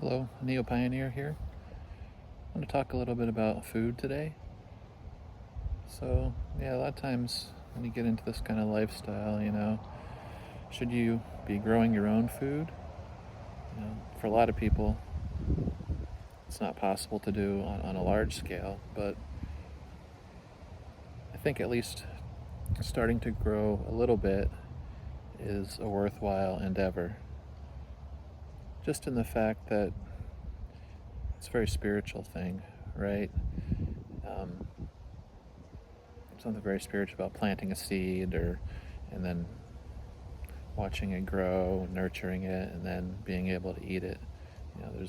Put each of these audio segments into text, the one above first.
Hello, NeoPioneer here. I want to talk a little bit about food today. So, yeah, a lot of times when you get into this kind of lifestyle, should you be growing your own food? For a lot of people, it's not possible to do on a large scale, but I think at least starting to grow a little bit is a worthwhile endeavor. Just in the fact that it's a very spiritual thing, right? Um, Something very spiritual about planting a seed and then watching it grow, nurturing it, and then being able to eat it.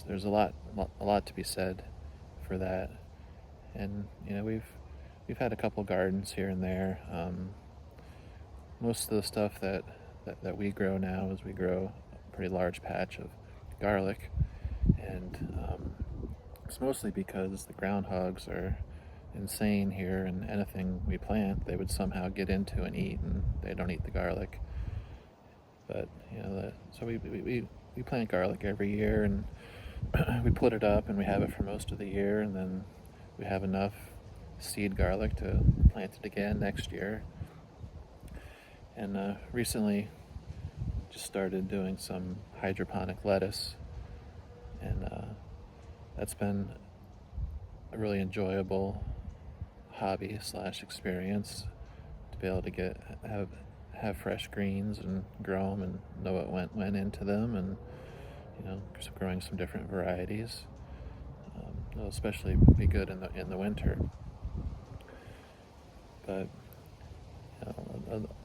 There's a lot to be said for that. And we've had a couple gardens here and there. Most of the stuff that we grow now is we grow a pretty large patch of garlic, and it's mostly because the groundhogs are insane here, and anything we plant they would somehow get into and eat, and they don't eat the garlic. But so we plant garlic every year, and we put it up and we have it for most of the year, and then we have enough seed garlic to plant it again next year. And recently just started doing some hydroponic lettuce, and that's been a really enjoyable hobby slash experience to be able to have fresh greens and grow them and know what went into them, and growing some different varieties. It'll especially be good in the winter. But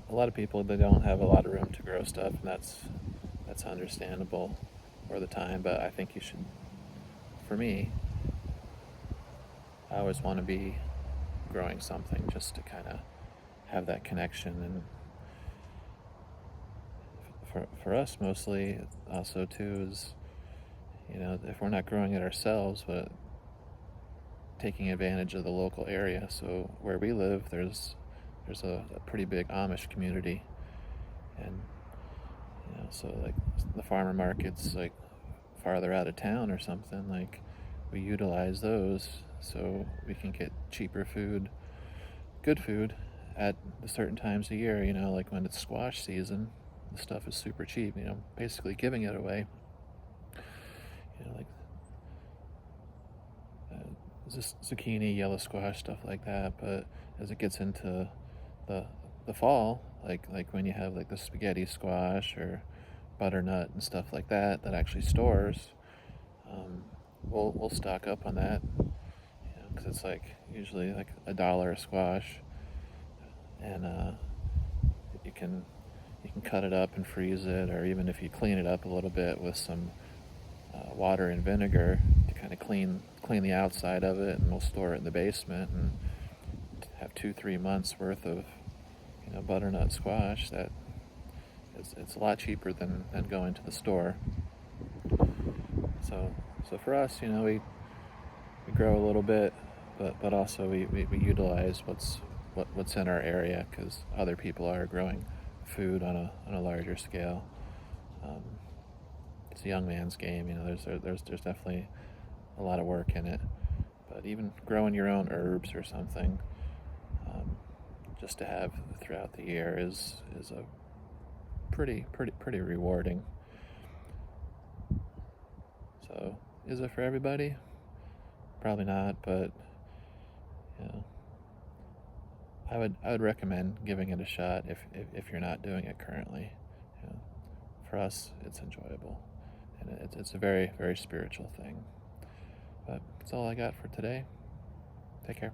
a lot of people, they don't have a lot of room to grow stuff, and that's understandable for the time. But I think you should. For me, I always want to be growing something just to kind of have that connection. And for us mostly also too is, if we're not growing it ourselves, but taking advantage of the local area. So where we live, there's a pretty big Amish community, and so like the farmer markets like farther out of town or something, like we utilize those so we can get cheaper food, good food at the certain times of year. Like when it's squash season, the stuff is super cheap, basically giving it away. Like zucchini, yellow squash, stuff like that. But as it gets into the fall, like when you have like the spaghetti squash or butternut and stuff like that actually stores, we'll stock up on that, because it's like usually like $1 a squash, and you can cut it up and freeze it, or even if you clean it up a little bit with some water and vinegar to kind of clean the outside of it, and we'll store it in the basement and have 2-3 months worth of butternut squash. That it's a lot cheaper than going to the store. So for us, we grow a little bit, but also we utilize what's in our area, because other people are growing food on a larger scale. It's a young man's game. There's definitely a lot of work in it, but even growing your own herbs or something, just to have throughout the year is a pretty rewarding. So is it for everybody? Probably not, but I would recommend giving it a shot if you're not doing it currently. For us, it's enjoyable, and it's a very, very spiritual thing. But that's all I got for today. Take care.